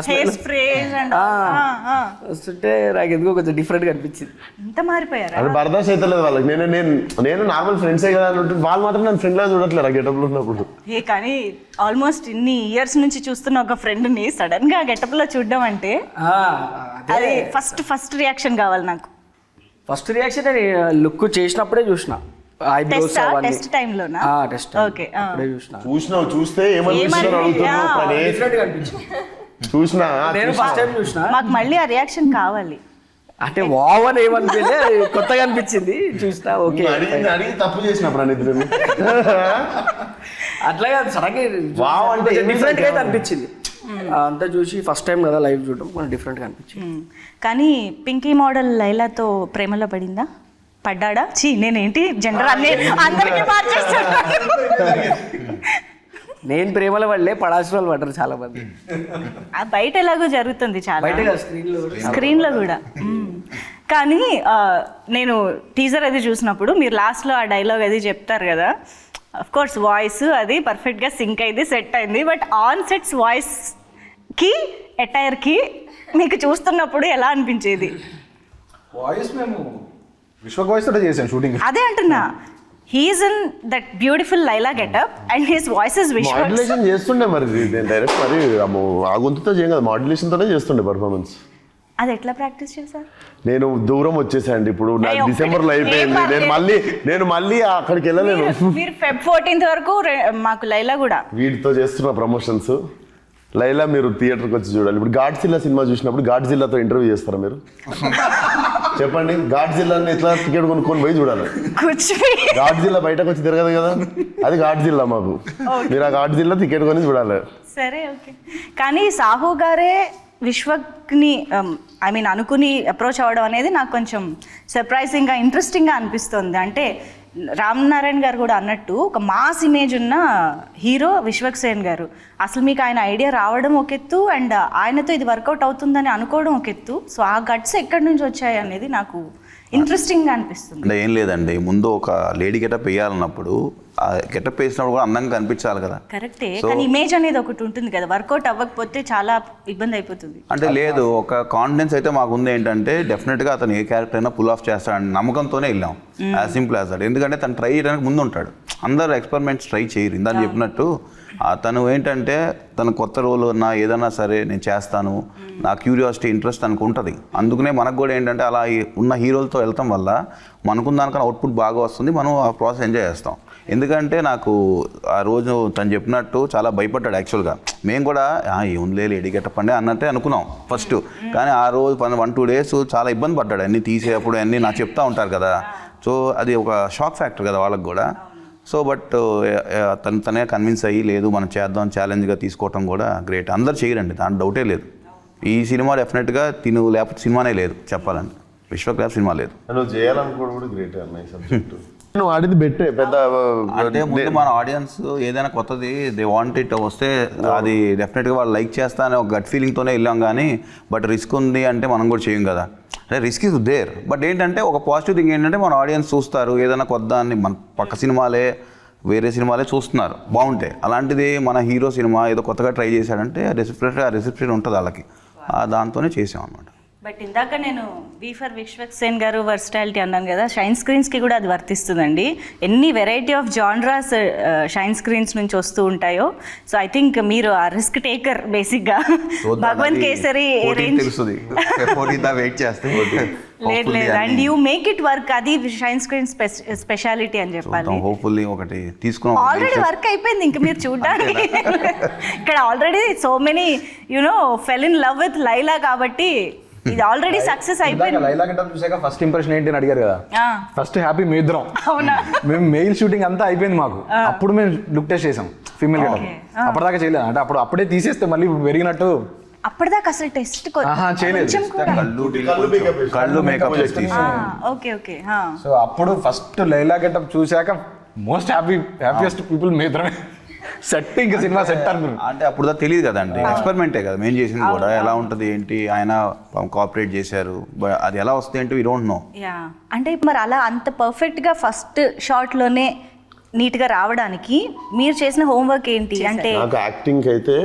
hair sprays and వస్తుంటే నాకు ఎందుకో కొంచెం డిఫరెంట్ గా అనిపించింది. ఎంత మారిపోయారా? అది బర్దాష్ అయితే లేదు వాళ్ళకి. నేను నార్మల్ ఫ్రెండ్సే కదా అని వాళ్ళు మాత్రం నన్ను ఫ్రెండ్ లా చూడట్లేదు ఆ గెటప్ లో ఉన్నప్పుడు. కానీ ఆల్మోస్ట్ ఇన్ని ఇయర్స్ నుంచి చూస్తున్న ఒక ఫ్రెండ్ ని సడన్ గా గెటప్ లో చూడడం అంటే అది ఫస్ట్ రియాక్షన్ కావాలి నాకు. ఫస్ట్ రియాక్షన్ లుక్ చేసినప్పుడే చూసిన, ఐబ్రోస్ టెస్ట్ టైం లోనా? టెస్ట్ ఓకే, అప్పుడే చూస్తే ఏమనిపిస్తున్నారు అడుగుతున్నావు, డిఫరెంట్ గా అనిపించింది. చూసినా నేను ఫస్ట్ టైం చూసిన, మాకు మళ్ళీ ఆ రియాక్షన్ కావాలి. అంటే వావ్ అని ఏమనిపించలే, కొత్తగా అనిపించింది చూసిన. ఓకే అడిగి తప్పు చేసిన ప్రణీత్, అట్లాగే సడన్ వావ్ అంటే డిఫరెంట్ గా అయితే అనిపించింది. అంతా చూసి ఫస్ట్ టైం కదా లైవ్ చూడడం, కొంచెం డిఫరెంట్ గా అనిపించింది. కానీ పింకీ మోడల్ లైలాతో ప్రేమలో పడిందా? పడ్డాడా? నేనేంటి జెండర్ అందరికీ మార్చేస్తాను. నేను ప్రేమల వల్లే పడాల్సిన వాళ్ళు పడ్డారు చాలా మంది. బయట ఎలాగో జరుగుతుంది చాలా, బయట స్క్రీన్ లో కూడా. కానీ నేను టీజర్ అది చూసినప్పుడు మీరు లాస్ట్ లో ఆ డైలాగ్ అది చెప్తారు కదా, అఫ్ కోర్స్ వాయిస్ అది పర్ఫెక్ట్ గా సింక్ అయింది, సెట్ అయింది. బట్ ఆన్ సెట్స్ వాయిస్ కి అటైర్ కి మీకు చూస్తున్నప్పుడు ఎలా అనిపించేది? వాయిస్ మేము విశ్వక్ వాయిస్ తోటే చేసాం షూటింగ్. అదే అంటున్నా, he's in that beautiful Laila getup and his voice is Vishwak. Modulation చేస్తుండే మరి డైరెక్ట్, మరి ఆ గొంతుతో చేయం కదా, మాడ్యులేషన్ తోనే చేస్తుండే పర్ఫార్మెన్స్. అది ఎట్లా ప్రాక్టీస్ చేశారు? నేను దూరం వచ్చేసాండి ఇప్పుడు, నాకు డిసెంబర్లో అయిపోయింది, నేను మళ్ళీ అక్కడికి వెళ్ళలేను. మీరు Feb 14th వరకు మాకు లైలా కూడా వీటితో చేస్తున్న ప్రమోషన్స్. లైలా మీరు థియేటర్కి వచ్చి చూడాలి. ఇప్పుడు గాడ్జిల్లా సినిమా చూసినప్పుడు గాడ్జిల్లాతో ఇంటర్వ్యూ చేస్తారా మీరు? చెప్పండి, గాడ్జిల్లాని ఎట్లా టికెట్ కొనుక్కొని పోయి చూడాలి. గాడ్జిల్లా బయటకు వచ్చి తిరగదు కదా, అది గాడ్జిల్లా మాకు. మీరు ఆ గాడ్జిల్లా టికెట్ కొని చూడాలి. సరే, ఓకే. కానీ సాహు గారే విశ్వక్ని అనుకుని అప్రోచ్ అవ్వడం అనేది నాకు కొంచెం సర్ప్రైజింగ్గా, ఇంట్రెస్టింగ్గా అనిపిస్తుంది. అంటే రామ్ నారాయణ గారు కూడా అన్నట్టు ఒక మాస్ ఇమేజ్ ఉన్న హీరో విశ్వక్ సేన్ గారు. అసలు మీకు ఆయన ఐడియా రావడం ఒక ఎత్తు, అండ్ ఆయనతో ఇది వర్కౌట్ అవుతుందని అనుకోవడం ఒక ఎత్తు. సో ఆ గట్స్ ఎక్కడి నుంచి వచ్చాయి అనేది నాకు ఇంట్రెస్టింగ్గా అనిపిస్తుంది. అంటే ఏం లేదండి, ముందు ఒక లేడీ గెటప్ వేయాలన్నప్పుడు ఆ గెటప్ వేసినప్పుడు కూడా అందంగా కనిపించాలి కదా. కరెక్టే, కానీ ఇమేజ్ అనేది ఒకటి ఉంటుంది కదా, వర్కౌట్ అవ్వకపోతే చాలా ఇబ్బంది అయిపోతుంది. అంటే లేదు, ఒక కాన్ఫిడెన్స్ అయితే మాకు ఉంది ఏంటంటే డెఫినెట్గా అతను ఏ క్యారెక్టర్ అయినా పుల్ ఆఫ్ చేస్తాడని నమ్మకంతోనే వెళ్ళాం. As simple as that. ఎందుకంటే తను ట్రై చేయడానికి ముందు ఉంటాడు, అందరు ఎక్స్పెరిమెంట్స్ ట్రై చేయరు. ఇందాక చెప్పినట్టు తను ఏంటంటే తన కొత్త రోల్ ఉన్నా ఏదైనా సరే నేను చేస్తాను, నా క్యూరియాసిటీ ఇంట్రెస్ట్ తనకు ఉంటుంది. అందుకనే మనకు కూడా ఏంటంటే అలా ఉన్న హీరోలతో వెళ్తాం వల్ల మనకున్న దానికన్నా అవుట్పుట్ బాగా వస్తుంది, మనం ఆ ప్రాసెస్ ఎంజాయ్ చేస్తాం. ఎందుకంటే నాకు ఆ రోజు తను చెప్పినట్టు చాలా భయపడ్డాడు యాక్చువల్గా. మేము కూడా ఏముందిలే లేడీ గెటప్ అండి అన్నట్టే అనుకున్నాం ఫస్ట్. కానీ ఆ రోజు 1-2 days చాలా ఇబ్బంది పడ్డాడు, అన్నీ తీసేటప్పుడు అన్నీ నాకు చెప్తా ఉంటారు కదా. సో అది ఒక షాక్ ఫ్యాక్టర్ కదా వాళ్ళకి కూడా. సో బట్ తనే కన్విన్స్ అయ్యి లేదు మనం చేద్దాం, ఛాలెంజ్గా తీసుకోవటం కూడా గ్రేట్. అందరు చేయరండి, దాని డౌటే లేదు. ఈ సినిమా డెఫినెట్గా తిను లేకపోతే సినిమానే లేదు చెప్పాలంటే, విశ్వక్ లేకపోతే సినిమా లేదు. నువ్వు చేయాలనుకోవడం కూడా గ్రేట్ అన్నయ్య సబ్జెక్టు. నువ్వు ఆడింది బెట్టే పెద్ద అంటే ముందు మన ఆడియన్స్ ఏదైనా కొత్తది దే వాంట్ ఇట్ వస్తే అది డెఫినెట్గా వాళ్ళు లైక్ చేస్తా అనే ఒక గట్ ఫీలింగ్తోనే వెళ్ళాం. కానీ బట్ రిస్క్ ఉంది అంటే మనం కూడా చేయం కదా, అంటే రిస్క్ ఇస్ దేర్. బట్ ఏంటంటే ఒక పాజిటివ్ థింగ్ ఏంటంటే మన ఆడియన్స్ చూస్తారు, ఏదైనా కొత్త అని మన పక్క సినిమాలే వేరే సినిమాలే చూస్తున్నారు బాగుంటాయి. అలాంటిది మన హీరో సినిమా ఏదో కొత్తగా ట్రై చేశాడంటే రిసెప్షన్ ఉంటుంది వాళ్ళకి, దాంతోనే చేసాం అన్నమాట. బట్ ఇందాక నేను వి ఫర్ విశ్వక్ సేన్ గారు వర్స్టాలిటీ అన్నాను కదా, షైన్ స్క్రీన్స్కి కూడా అది వర్తిస్తుందండి. ఎన్ని variety of genres shine screens నుంచి వస్తూ ఉంటాయో. సో ఐ థింక్ మీరు ఆ రిస్క్ టేకర్ బేసిక్గా. భగవంత్ కేసరి వెయిట్ చేస్తే లేదు and you make it work, అది షైన్ స్క్రీన్ స్పెషాలిటీ అని చెప్పాలి. హోప్ఫుల్లీ ఒకటి తీసుకున్నాం, ఆల్రెడీ వర్క్ అయిపోయింది, ఇంకా మీరు చూడడానికి. ఇక్కడ already so many you know fell in love with Laila, కాబట్టి ఇది ఆల్రెడీ సక్సెస్ అయిపోయింది. లైలా గెటప్ చూసాక ఫస్ట్ ఇంప్రెషన్ ఏంటి అని అడిగారు కదా, ఫస్ట్ హ్యాపీ మీ ఇద్దరం. అవునా? మేము మెయిల్ షూటింగ్ అంతా అయిపోయింది మాకు, అప్పుడు మేము లుక్ టెస్ట్ చేసాం ఫీమేల్ గెటప్. అప్పటిదాకా చేయలేదు, అంటే అప్పుడే తీసేస్తే మళ్ళీ పెరిగినట్టు అప్పటిదాకా అసలు టెస్ట్ చేయలేదు. కొంచెం కూడా కళ్ళు మేకప్ చేసి ఓకే ఓకే సో అప్పుడు ఫస్ట్ లైలా గెటప్ చూశాక మోస్ట్ హ్యాపీయెస్ట్ పీపుల్ మీదరమే సెట్, ఇంకా సినిమా సెట్ అనుకున్నాను. అంటే అప్పుడు దాకా తెలియదు కదండి, ఎక్స్పెరిమెంటే కదా మేము చేసింది కూడా. ఎలా ఉంటుంది ఏంటి, ఆయన కోఆపరేట్ చేశారు, అది ఎలా వస్తుంది ఏంటి వీ డోంట్ నో. యా అంటే మరి అలా అంత పర్ఫెక్ట్గా ఫస్ట్ షాట్లోనే నీట్గా రావడానికి మీరు చేసిన హోంవర్క్ ఏంటి అంటే? నాకు యాక్టింగ్కి అయితే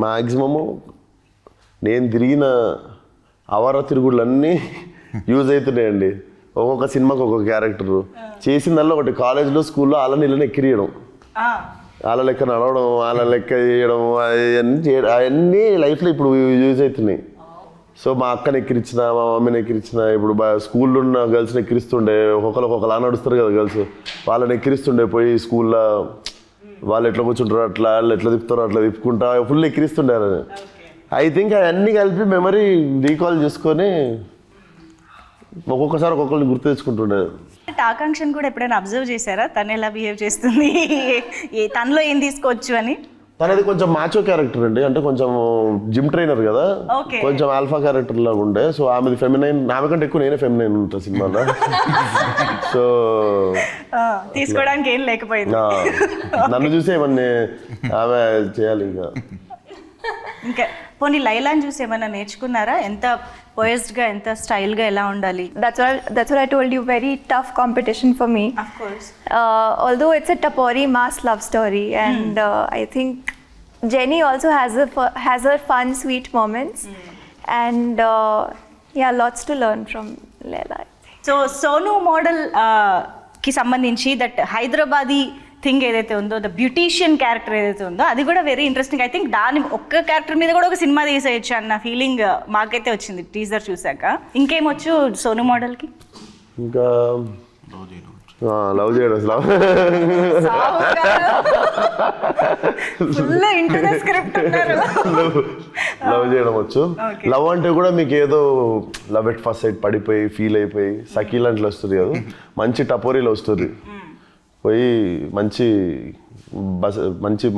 మ్యాక్సిమము నేను తిరిగిన అవర తిరుగుళ్ళన్నీ యూజ్ అవుతున్నాయండి. ఒక్కొక్క సినిమాకి ఒక్కొక్క క్యారెక్టరు చేసిందల్లా ఒకటి. కాలేజ్లో స్కూల్లో వాళ్ళని వీళ్ళని ఎక్కిరియడం, వాళ్ళ లెక్క నడవడం, వాళ్ళ లెక్క చేయడం, అవన్నీ లైఫ్లో ఇప్పుడు యూజ్ అవుతున్నాయి. సో మా అక్కని ఎక్కిరించిన, మా మమ్మీని ఎక్కిరించిన, ఇప్పుడు స్కూల్లో ఉన్న గర్ల్స్ని ఎక్కిరిస్తుండే, ఒక్కొక్కలా నడుస్తారు కదా గర్ల్స్, వాళ్ళని ఎక్కిరిస్తుండే పోయి స్కూల్లో. వాళ్ళు ఎట్లా కూర్చుంటారు అట్లా, వాళ్ళు ఎట్లా తిప్పుతారో అట్లా తిప్పుకుంటా ఫుల్ ఎక్కిరిస్తుండే. ఐ థింక్ అవన్నీ కలిపి మెమరీ రీకాల్ చేసుకొని ఒక్కొక్కసారి ఒక్కొక్కరిని గుర్తు తెచ్చుకుంటుండే. ఆకాంక్షను కూడా ఎప్పుడైనా అబ్జర్వ్ చేశారా తను ఎలా బిహేవ్ చేస్తుంది, తనలో ఏం తీసుకోవచ్చు అని? తనది కొంచెం మాచో క్యారెక్టర్ అండి, అంటే కొంచెం జిమ్ ట్రైనర్ కదా, కొంచెం ఆల్ఫా క్యారెక్టర్ లాగా ఉండే. సో ఆమెది ఫెమినైన్, ఆమె కంటే ఎక్కువ నేనే ఫెమినైన్ ఉంటా సినిమాలో. సో తీసుకోవడానికి ఏం లేకపోయింది, నన్ను చూసి ఏమన్నా ఆమె చేయాలి. ఇంకా పోనీ లైలాని చూసి ఏమైనా నేర్చుకున్నారా? ఎంత పోయస్డ్గా, ఎంత స్టైల్గా ఎలా ఉండాలి? That's what I told you. Very tough competition for me. Of course. Although it's a Tapori mass love story, and I think Jenny also has her fun, sweet moments, and yeah, lots to learn from Laila. So Sonu model కి సంబంధించి దట్ హైదరాబాదీ థింగ్ ఏదైతే ఉందో, ద బ్యూటీషియన్ క్యారెక్టర్ ఏదైతే ఉందో, అది కూడా వెరీ ఇంట్రెస్టింగ్. ఐ థింక్ దాని ఒక్క క్యారెక్టర్ మీద కూడా ఒక సినిమా తీసేయచ్చు అన్న ఫీలింగ్ మాకైతే వచ్చింది టీజర్ చూసాక. ఇంకేమొచ్చు సోను మోడల్కి? ఇంకా లవ్ చేయడం, లవ్ చేయడం వచ్చు. లవ్ అంటే కూడా మీకు ఏదో లవ్ ఎట్ ఫస్ట్ సైట్ పడిపోయి ఫీల్ అయిపోయి సకీల్ అంటే వస్తుంది కదా, మంచి టపోరీలో వస్తుంది. పోయి మంచి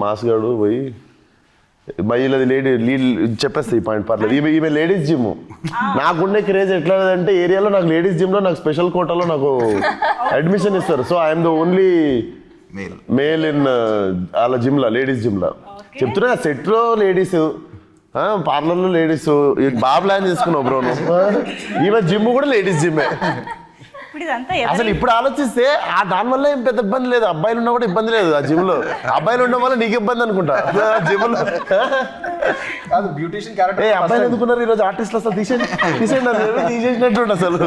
మాస్గాడు పోయి మహిళది లీడ్ చెప్పేస్తాయి పాయింట్ పర్లేదు. ఈమె లేడీస్ జిమ్. నాకుండే క్రేజ్ ఎట్లా అంటే ఏరియాలో నాకు లేడీస్ జిమ్లో నాకు స్పెషల్ కోటాలో నాకు అడ్మిషన్ ఇస్తారు. So I'm the only male in వాళ్ళ జిమ్లో, లేడీస్ జిమ్లో. చెప్తున్నా సెట్లో లేడీస్, పార్లర్లో లేడీస్. బాగా ప్లాన్ చేసుకున్నావు బ్రో నువ్వు. ఈమె జిమ్ కూడా లేడీస్ జిమ్మే. అసలు ఇప్పుడు ఆలోచిస్తే దానివల్ల ఏం పెద్ద ఇబ్బంది లేదు, అబ్బాయిలు ఉన్నా కూడా ఇబ్బంది లేదు ఆ జిమ్ లో. అబ్బాయిలు ఉండడం వల్ల నీకు ఇబ్బంది అనుకుంటా జిమ్ లో. బ్యూటిషియన్ క్యారెక్టర్ అబ్బాయిలు ఎందుకున్నారు ఈరోజు ఆర్టిస్టులు అసలు తీసేసినట్టు అసలు.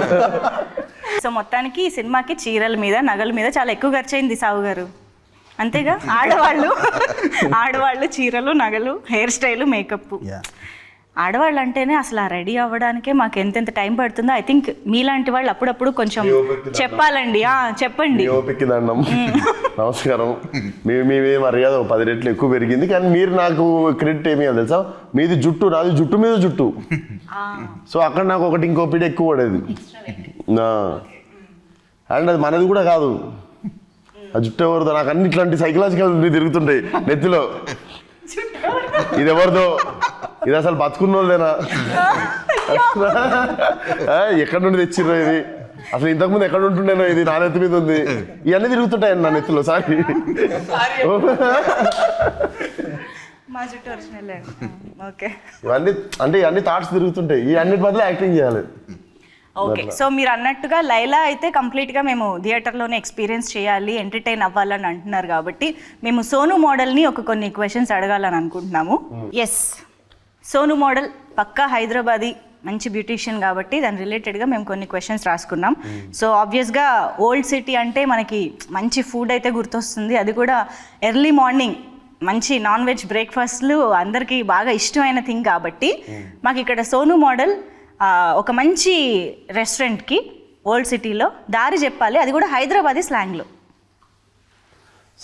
సో మొత్తానికి ఈ సినిమాకి చీరల మీద, నగల మీద చాలా ఎక్కువ ఖర్చు అయింది సావు గారు, అంతేగా? ఆడవాళ్ళు చీరలు, నగలు, హెయిర్ స్టైల్, మేకప్. ఆడవాళ్ళు అంటేనే అసలు రెడీ అవ్వడానికే మాకు ఎంతెంత టైం పడుతుందో. ఐ థింక్ మీలాంటి వాళ్ళు అప్పుడప్పుడు కొంచెం చెప్పాలండి. చెప్పండి. నమస్కారం. మీ మర్యాద 10 రెట్లు ఎక్కువ పెరిగింది, కానీ మీరు నాకు క్రెడిట్ ఏమి తెలుసా, మీది జుట్టు, నాది జుట్టు మీద జుట్టు. సో అక్కడ నాకు ఒకటి ఇంకో పీడ ఎక్కువ పడేది. అండ్ అది మనది కూడా కాదు, ఆ జుట్టు ఎవరిదో. నాకు అన్ని ఇట్లాంటి సైకలాజికల్ తిరుగుతుంటాయి నెత్తిలో. ఇది ఎవరిదో, ఇది అసలు బతుకున్నోళ్ళేనా, ఎక్కడి నుండి తెచ్చిర్రో ఇది, అసలు ఇంతకుముందు ఎక్కడ ఉంటుండేనో, ఇది నా నెత్తి మీద ఉంది. ఇవన్నీ తిరుగుతుంటాయండి నా నెత్తిలో. సారీ. ఇవన్నీ అంటే ఇవన్నీ థాట్స్ తిరుగుతుంటాయి. ఈ అన్నిటి బదులు యాక్టింగ్ చేయాలి. ఓకే. సో మీరు అన్నట్టుగా లైలా అయితే కంప్లీట్గా మేము థియేటర్లోనే ఎక్స్పీరియన్స్ చేయాలి, ఎంటర్టైన్ అవ్వాలని అంటున్నారు కాబట్టి మేము సోను మోడల్ని కొన్ని క్వశ్చన్స్ అడగాలని అనుకుంటున్నాము. ఎస్, సోను మోడల్ పక్కా హైదరాబాదీ, మంచి బ్యూటీషియన్ కాబట్టి దాని రిలేటెడ్గా మేము కొన్ని క్వశ్చన్స్ రాసుకున్నాం. సో ఆబ్వియస్గా ఓల్డ్ సిటీ అంటే మనకి మంచి ఫుడ్ అయితే గుర్తొస్తుంది, అది కూడా ఎర్లీ మార్నింగ్ మంచి నాన్ వెజ్ బ్రేక్ఫాస్ట్లు అందరికీ బాగా ఇష్టమైన థింగ్ కాబట్టి మాకు ఇక్కడ సోను మోడల్ ఒక మంచి రెస్టారెంట్కి ఓల్డ్ సిటీలో దారి చెప్పాలి, అది కూడా హైదరాబాదీ స్లాంగ్లో.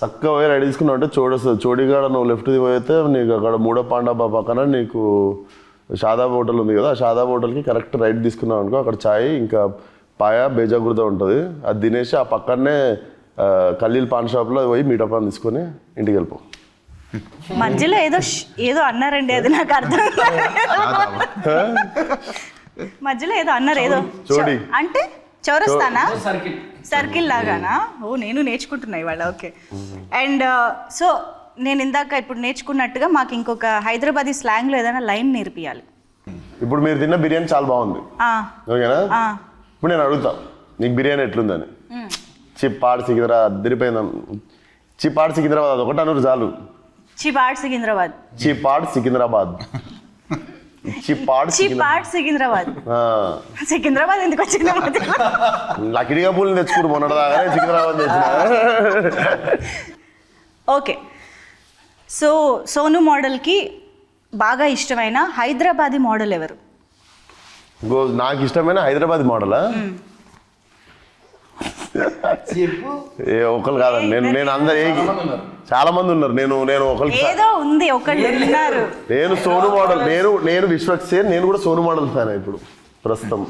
చక్కగా పోయి రెడీ తీసుకున్నావు అంటే చోడిగాడ నువ్వు లెఫ్ట్ది పోయితే నీకు అక్కడ మూడో పాండాబా పక్కన నీకు షాదాబ్ హోటల్ ఉంది కదా, ఆ షాదాబ్ హోటల్కి కరెక్ట్ రైట్ తీసుకున్నావు అనుకో, అక్కడ చాయ్ ఇంకా పాయ బేజాగుర్ద ఉంటుంది. అది తినేసి ఆ పక్కనే ఖలీల్ పాన్ షాప్లో పోయి మీటపాన్ తీసుకొని ఇంటికి వెళ్ళిపో. మధ్యలో ఏదో అన్నారండి, అది నాకు అర్థం మధ్యలో ఏదో అన్నారు, ఏదో చోడి. అంటే చౌరస్తానా, సర్కిల్ లాగానా? ఓ నేను నేర్చుకుంటున్నా ఇవాళ. ఓకే. అండ్ సో నేను ఇందాక ఇప్పుడు నేర్చుకున్నట్టుగా మాకు ఇంకొక హైదరాబాదీ స్లాంగ్లో ఏదైనా లైన్ నేర్పియాలి. ఇప్పుడు మీరు తిన్న బిర్యానీ చాలా బాగుంది, ఓకేనా? ఇప్పుడు నేను అడుగుతా, నీకు బిర్యానీ ఎట్లుందని. చిప్పాడు సికింద్రా అద్దరిపోయిందా? చిప్పాడు సికింద్రాబాద్ అది ఒకటి అన్నారు చాలు. చిపాడ్ సికింద్రాబాద్. చిప్పాడు సికింద్రాబాద్. చిప్పాడు సికింద్రాబాద్. సికింద్రాబాద్ ఎందుకు వచ్చింది? లకిడిగా పూలు తెచ్చుకుంటూ మొన్నటిదాగానే సికింద్రాబాద్ తెచ్చిన. ఓకే. సో సోను మోడల్కి బాగా ఇష్టమైన హైదరాబాదీ మోడల్ ఎవరు? నాకు ఇష్టమైన హైదరాబాద్ మోడలా? ఒకళ్ళు కాదండి, నేను అందరు చాలా మంది ఉన్నారు. నేను ఒకళ్ళు ఏదో ఉంది, ఒకళ్ళు ఉన్నారు. నేను సోను మోడల్, నేను విశ్వక్సేన్, నేను కూడా సోను మోడల్ ఫ్యాన్ ఇప్పుడు ప్రస్తుతం.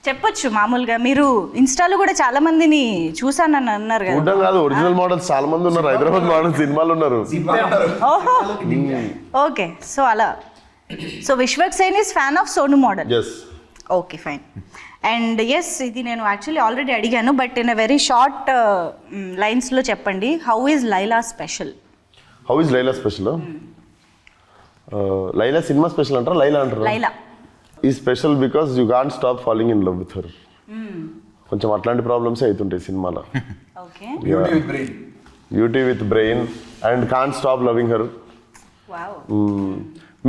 చెప్పొచ్చు మామూలుగా. మీరు ఇన్స్టాలో కూడా చాలా మందిని చూసానని అన్నారు కదా. చూడడం కాదు, ఒరిజినల్ మోడల్స్ చాలా మంది ఉన్నారు. హైదరాబాద్ మోడల్ సినిమాలు ఉన్నారు. ఓకే. సో అలా. So Vishwaksen is fan of Sonu model. Okay fine. And yes, ఇది నేను యాక్చువల్లీ ఆల్రెడీ అడిగాను, but in a very short లైన్స్లో చెప్పండి. How is Laila special? How is Laila special? Laila cinema special అంటారా, లైలా అంటారా? Laila is special because you can't stop falling in love with her. కొంచెం అట్లాంటి ప్రాబ్లమ్స్ అవుతుంటాయి సినిమాలో. Okay. Beauty with brain and can't stop loving her.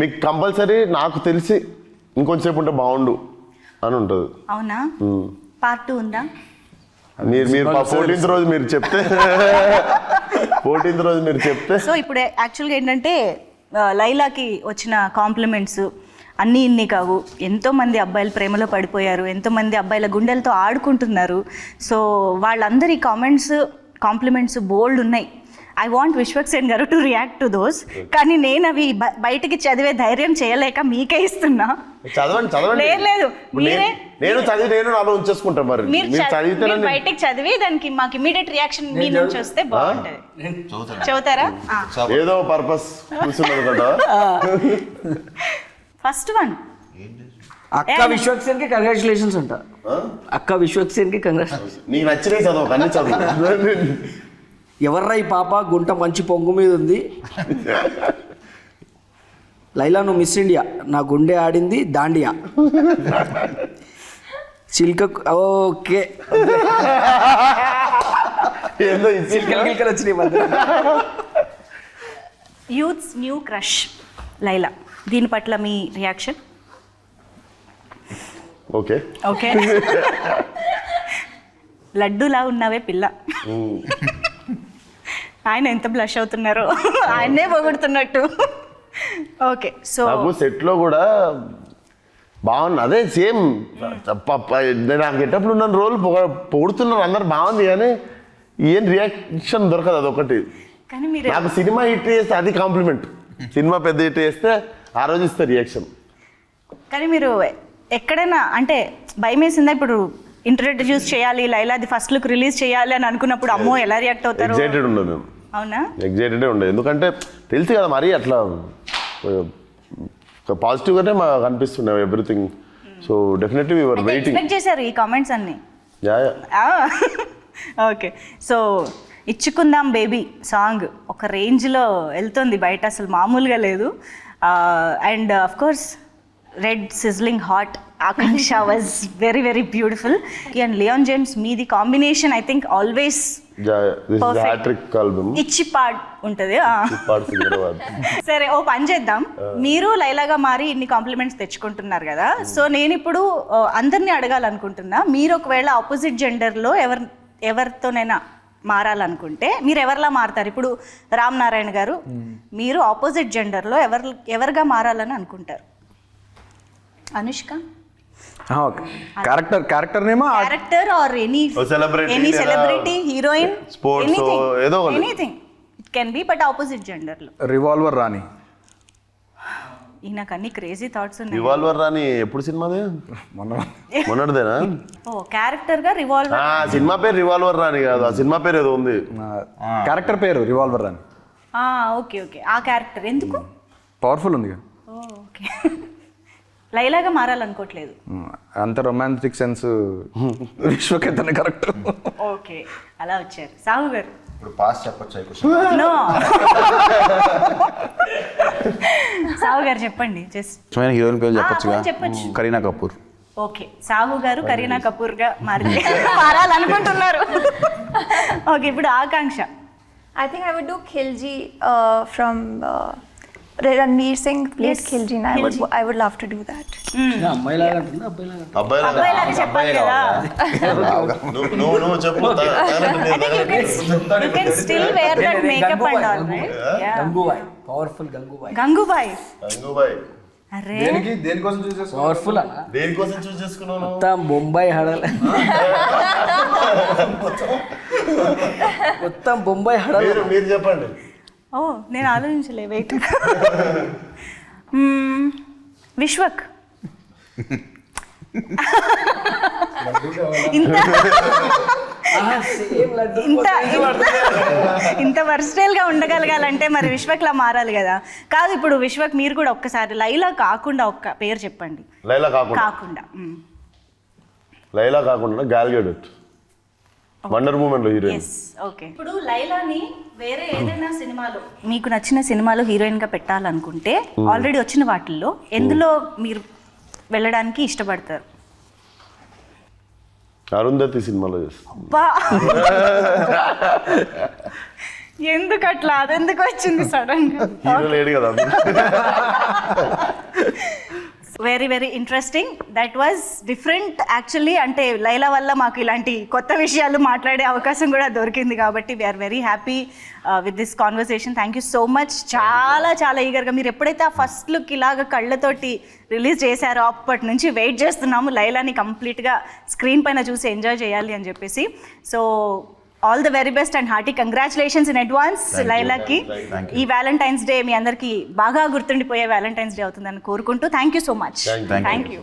మీకు కంపల్సరీ నాకు తెలిసి ఇంకొంచెంసేపు ఉంటే బాగుండు అని ఉంటుంది. అవునా? పార్ట్ 2 ఉందా? మీరు 14th రోజు మీరు చెప్తే 14th రోజు మీరు చెప్తే. సో ఇప్పుడు యాక్చువల్గా ఏంటంటే లైలాకి వచ్చిన కాంప్లిమెంట్స్ అన్నీ ఇన్ని కావు. ఎంతోమంది అబ్బాయిలు ప్రేమలో పడిపోయారు, ఎంతోమంది అబ్బాయిల గుండెలతో ఆడుకుంటున్నారు. సో వాళ్ళందరి కాంప్లిమెంట్స్ బోల్డ్ ఉన్నాయి. ఐ వాంట్ విశ్వక్సేన్ గారు టు రియాక్ట్ టు దోస్. కానీ నేను అవి బయటికి చదివే ధైర్యం చేయలేక మీకే ఇస్తున్నా. చదవండి. లేదు నేను చదివి నేను నాలో ఉంచేసుకుంటాను. మరి మీరు చదివితే బయటికి చదివి దానికి మాకు ఇమీడియట్ రియాక్షన్ మీ నుంచి వస్తే బాగుంటది. చదువుతారా? ఏదో పర్పస్ కూర్చున్నది కదా. ఫస్ట్ వన్, అక్క విశ్వక్సేన్ కి కంగ్రాచులేషన్స్ అంట. అక్క విశ్వక్సేన్ కి కంగ్రాచులేషన్స్. నీకు నచ్చినవి చదువు, అన్ని చదువు. ఎవర్రా ఈ పాప, గుంట మంచి పొంగు మీద ఉంది. లైలా నువ్వు మిస్ ఇండియా, నా గుండె ఆడింది దాండియా. చిల్క. ఓకే. చిల్కలు వచ్చినాయి మధ్య. యూత్స్ న్యూ క్రష్ లైలా, దీని పట్ల మీ రియాక్షన్? ఓకే. లడ్డూలా ఉన్నావే పిల్ల. ఆయన ఎంత బ్లష్ అవుతున్నారో, ఆయన్నే పొగుడుతున్నట్టు. ఓకే. సో నాకు సెట్లో కూడా బాగుంది. అదే సేమ్ నాకు ఎట్టప్పుడు ఉన్న రోల్ పొగుడుతున్నారు అందరు, బాగుంది. కానీ ఏం రియాక్షన్ దొరకదు, అదొకటి. కానీ మీరు నాకు సినిమా హిట్ చేస్తే అది కాంప్లిమెంట్, సినిమా పెద్ద హిట్ చేస్తే ఆ రోజు ఇస్తే రియాక్షన్. కానీ మీరు ఎక్కడైనా అంటే భయం వేసిందా? ఇప్పుడు ఇంట్రడ్యూస్ చేయాలి, లైలాది ఫస్ట్ లుక్ రిలీజ్ చేయాలి అని అనుకున్నప్పుడు అమ్మో ఎలా రియాక్ట్ అవుతారు? ఎగ్జైటెడ్ ఉండదు మేము. అవునా? ఎగ్జైటెడే ఉండదు, ఎందుకంటే తెలుసు కదా మరీ అట్లా పాజిటివ్గానే మాకు అనిపిస్తుండే everything. So definitely we were waiting. Expect చేశారు ఈ కామెంట్స్ అన్ని? ఓకే. సో ఇచ్చుకుందాం బేబీ సాంగ్ ఒక రేంజ్లో వెళ్తుంది బయట, అసలు మామూలుగా లేదు. And of course red sizzling hot Akanksha was very very beautiful. And Leon James మీది కాంబినేషన్ ఐ థింక్ ఆల్వేస్ ఇచ్చి పాడ్ ఉంటుంది. సరే, ఓ పని చేద్దాం. మీరు లైలాగా మారి ఇన్ని కాంప్లిమెంట్స్ తెచ్చుకుంటున్నారు కదా, సో నేను ఇప్పుడు అందరినీ అడగాలనుకుంటున్నా, మీరు ఒకవేళ ఆపోజిట్ జెండర్లో ఎవరితోనైనా మారాలనుకుంటే మీరు ఎవరిలా మారుతారు? ఇప్పుడు రామ్ నారాయణ గారు, మీరు ఆపోజిట్ జెండర్లో ఎవరిగా మారాలని అనుకుంటారు? అనుష్క? క్యారెక్టర్ నేమో character or any celebrity, heroine, anything it can be, but opposite gender లో. రివాల్వర్ రాణి. నాకు అన్ని క్రేజీ థాట్స్ ఉన్నాయి. రివాల్వర్ రాణి ఎప్పుడు సినిమాదే? మొన్నటిదేనా? ఓ క్యారెక్టర్ గా రివాల్వర్. సినిమా పేరు రివాల్వర్ రాణి కాదు, ఆ సినిమా పేరు ఏదో ఉంది. క్యారెక్టర్ పేరు రివాల్వర్ రాణి. ఓకే ఓకే ఆ క్యారెక్టర్ ఎందుకు పవర్ఫుల్ ఉంది ఓకే లైలాగా మారాలనుకోవట్లేదు అంత రొమాంటిక్ సెన్స్ విశ్వకేతనే కరెక్ట్. ఓకే అలా వచ్చారు. సాహు గారు ఇప్పుడు పాస్ చెప్పొచ్చు నో సాహు గారు చెప్పండి జస్ట్ ఇష్టమైన హీరోయిన్ పేరు చెప్పొచ్చుగా. చెప్పొచ్చు. కరీనా కపూర్. ఓకే సాహు గారు కరీనా కపూర్ గా మారాలనుకుంటున్నారు. ఓకే ఇప్పుడు ఆకాంక్ష. I think I would do Khilji from Ranveer Singh plays Yes, Khilji. And I would love to do that. అమ్మాయి లాగా అంటుందా అబ్బాయి లాగా? అబ్బాయిలాగా చెప్పాలి కదా. నువ్వు చెప్పు I think you can still wear that makeup and all, right? Yeah. Gangubai, powerful Gangubai. Gangubai. అరే దేనికోసం చూసేసుకో. పవర్ఫుల్ అన్న. దేనికోసం చూస్ చేసుకున్నాను మొత్తం బొంబాయి హడల్, మొత్తం బొంబాయి హడల్. మీరు చెప్పండి. ఓ నేను ఆలోచించలే వెయిట్. విశ్వక్ ఇంత ఇంత ఇంత వర్స్టైల్ గా ఉండగలగాలంటే మరి విశ్వక్లా మారాలి కదా. కాదు ఇప్పుడు విశ్వక్ మీరు కూడా ఒక్కసారి లైలా కాకుండా ఒక్క పేరు చెప్పండి. లైలా కాకుండా గాల్ గెడట్ వండర్ మూమెంట్ లో హీరోయిన్. Yes okay. ఇప్పుడు లైలాని వేరే ఏదైనా సినిమాలో మీకు నచ్చిన సినిమాలో హీరోయిన్ గా పెట్టాలనుకుంటే ఆల్రెడీ వచ్చిన వాటిల్లో ఎందులో మీరు వెళ్ళడానికి ఇష్టపడతారు? అరుంధతి సినిమాలో చేస్తాను. అబ్బా ఎందుకు అట్లా అదెందుకు వచ్చింది సడన్ గా? హీరో లేడు కదా. Very very interesting. That was different actually. అంటే లైలా వల్ల మాకు ఇలాంటి కొత్త విషయాలు మాట్లాడే అవకాశం కూడా దొరికింది కాబట్టి we are very happy with this conversation. Thank you so much. చాలా చాలా ఈగర్గా మీరు ఎప్పుడైతే ఆ ఫస్ట్ లుక్ ఇలాగ కళ్ళతోటి రిలీజ్ చేశారో అప్పటి నుంచి వెయిట్ చేస్తున్నాము లైలాని కంప్లీట్గా స్క్రీన్ పైన చూసి ఎంజాయ్ చేయాలి అని చెప్పేసి. So all the very best and hearty congratulations in advance లైలాకి. ఈ వ్యాలంటైన్స్ డే మీ అందరికీ బాగా గుర్తుండిపోయే వ్యాలంటైన్స్ డే అవుతుందని కోరుకుంటూ thank you so much. Thank you.